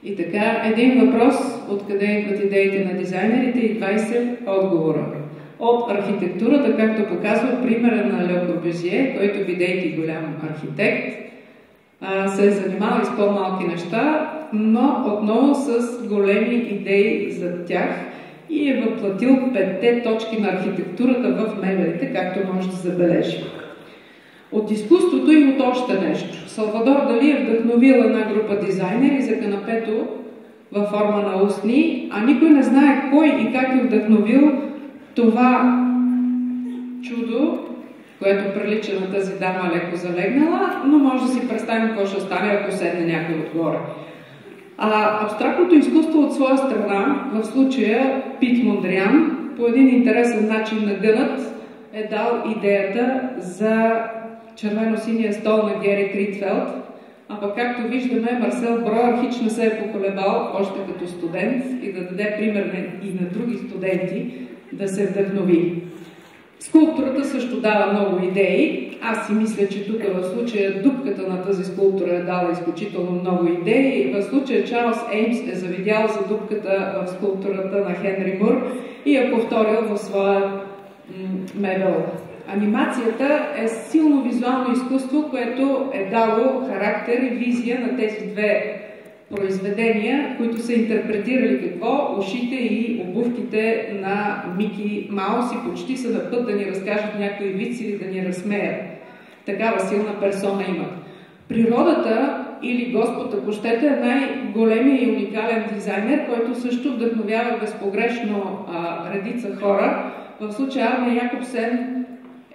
И така, един въпрос, откъде идват идеите на дизайнерите и 20 отговора. От архитектурата, както показва примера на Ле Корбюзие, който, бидейки голям архитект, се е занимавал и с по-малки неща, но отново с големи идеи за тях и е въплатил 5 точки на архитектурата в мебелите, както може да забележи. От изкуството и от още нещо. Салвадор Дали е вдъхновил една група дизайнери за канапето във форма на устни, а никой не знае кой и как е вдъхновил това чудо, което прилича на тази дама леко залегнала, но може да си представим какво ще стане, ако седне някой отгоре. Абстрактното изкуство от своя страна, в случая Пит Мондриан, по един интересен начин нагънат, е дал идеята за червено-синия стол на Гери Критфелд, а пък както виждаме, Марсел Броер хич не се е поколебал още като студент и да даде пример и на други студенти да се вдъхнови. Скулптурата също дава много идеи. Аз си мисля, че тук в случая дупката на тази скулптура е дала изключително много идеи. В случая Чарлз Еймс е завидял за дупката в скулптурата на Хенри Мур и е повторил в своя мебел. Анимацията е силно визуално изкуство, което е дало характер и визия на тези две произведения, които са интерпретирали какво? Ушите и обувките на Мики Маус и почти са на път да ни разкажат някои виц или да ни разсмеят. Такава силна персона имат. Природата или Господ, ако щете, е най-големият и уникален дизайнер, който също вдъхновява безпогрешно редица хора. В случая Арне Якобсен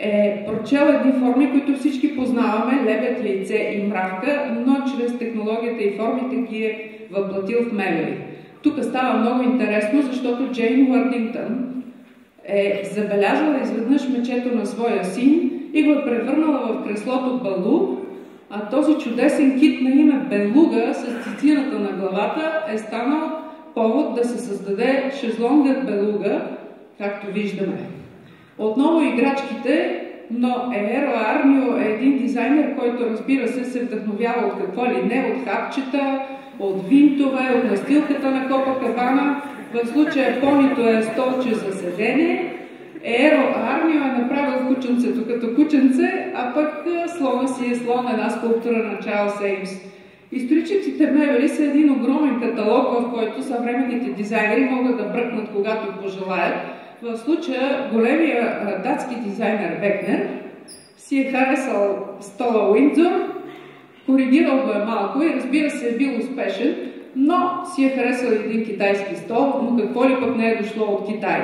е прочел едни форми, които всички познаваме, лебед, яйце и мравка, но чрез технологията и формите ги е въплатил в мебели. Тук става много интересно, защото Джейн Уърдингтън е забелязала изведнъж мечето на своя син и го е превърнала в креслото Балу, а този чудесен кит на име Белуга с цицината на главата е станал повод да се създаде шезлонгът Белуга, както виждаме. Отново играчките, но Ееро Арнио е един дизайнер, който, разбира се вдъхновява от какво ли не, от хапчета, от винтове, от настилката на Копакабана. В случая понито е столче за седене. Ееро Арнио е направил кученцето като кученце, а пък слона си е слон, една скулптура на Чарлз Еймс. Историческите мебели са един огромен каталог, в който съвременните дизайнери могат да бръкнат, когато пожелаят. В случая големия датски дизайнер Векнер си е харесал стола Уиндзор, коригирал го е малко и разбира се е бил успешен, но си е харесал един китайски стол, но какво ли пък не е дошло от Китай.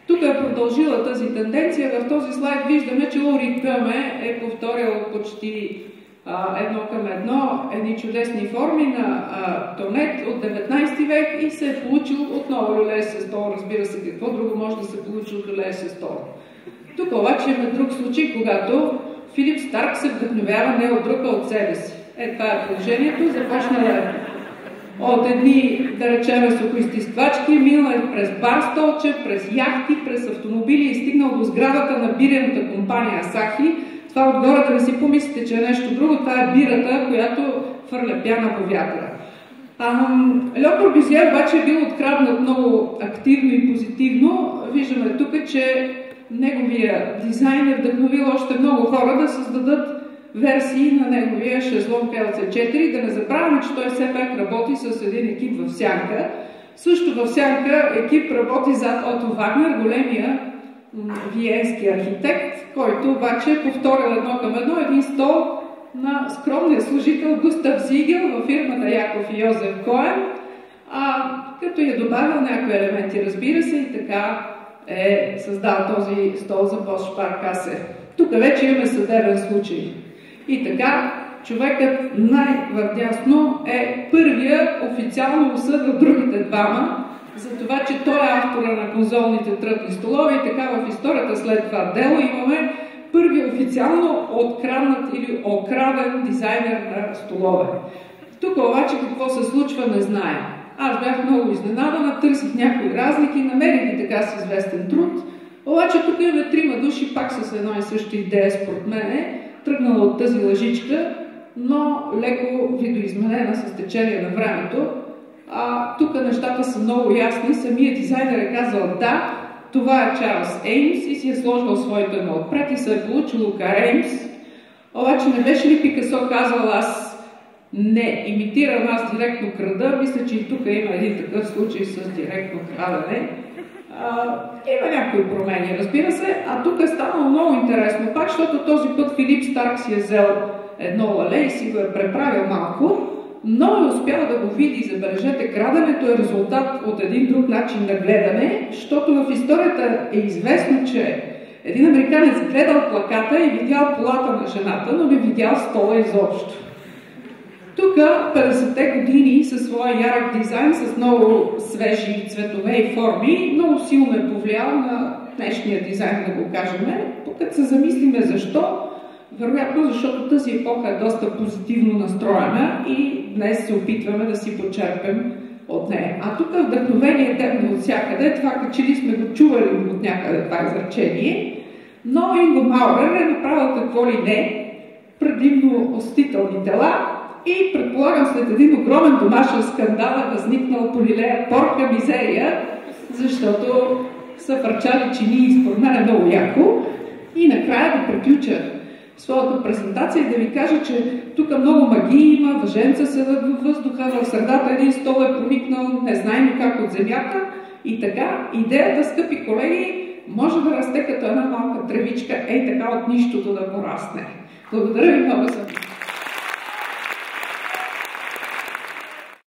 Тук е продължила тази тенденция. В този слайд виждаме, че Улрик Бьоме е повторил почти едно към едно едни чудесни форми на тонет от 19 век и се е получил отново люлеж със стол. Разбира се, какво друго може да се получи от люлеж със стол. Тук обаче има друг случай, когато Филип Старк се вдъхновява не от друга, от себе си. Това е положението. Започнала от едни, да речем, сухоизтисквачки, минала е през бар столче, през яхти, през автомобили и стигнал до сградата на бирената компания Асахи. Това отгоре да не си помислите, че е нещо друго, това е бирата, която хвърля пяна по вятъра. Ле Корбюзие обаче е бил откраднат много активно и позитивно. Виждаме тук, че неговия дизайн е вдъхновил още много хора да създадат версии на неговия шезлонг LC4. Да не забравяме, че той все пак работи с един екип в Сянка. Също в Сянка екип работи зад Ото Вагнер, големия виенски архитект, който обаче е повторил едно към едно един стол на скромния служител Густав Зигел във фирмата Яков и Йозеф Коен, като е добавил някои елементи, разбира се, и така е създал този стол за постшпаркасе. Тук вече имаме съдебен случай. И така, човекът най-върдясно е първия официално осъдил другите двама, за това, че той е автора на конзолните тръпни столове и така в историята след това дело имаме първи официално откраднат или окраден дизайнер на столове. Тук обаче какво се случва не знаем. Аз бях много изненадана, търсих някои разлики, намерих и така с известен труд. Обаче тук имаме трима души, пак с една и съща идея според мене, тръгнала от тази лъжичка, но леко видоизменена с течение на времето. Тук нещата са много ясни. Самият дизайнер е казал да, това е Чарлз Еймс и си е сложил своето име отпред и се е получил Лука Еймс. Обаче не беше ли Пикасо казал аз не имитирам, аз директно крада? Мисля, че и тук има един такъв случай с директно крадене. Има някои промени, разбира се, а тук е станало много интересно, пак, защото този път Филип Старк си е взел едно лале и си го е преправил малко, но е успял да го види. Забележете, краденето е резултат от един друг начин на гледане, защото в историята е известно, че един американец гледал плаката и видял полата на жената, но не видял стола изобщо. Тук 50-те години със своя ярък дизайн, с много свежи цветове и форми, много силно е повлиял на днешния дизайн, да го кажем. Като се замислиме защо, вероятно защото тази епоха е доста позитивно настроена и днес се опитваме да си почерпим от нея. А тук вдъхновение темно от всякъде, това като че ли сме го чували от някъде това изречение, но Инго Маурер е направил какво ли не, предимно остителни тела, и предполагам след един огромен домашен скандал е възникнал полилея порка мизерия, защото са фърчали чини и според мен е много яко. И накрая да приключа своята презентация и да ви кажа, че тук много магии има, въженца седат във въздуха, в средата един стол е проникнал, не знаем как от земята. И така, идеята, скъпи колеги, може да расте като една малка тревичка, ей така от нищото да порасне. Благодаря ви много за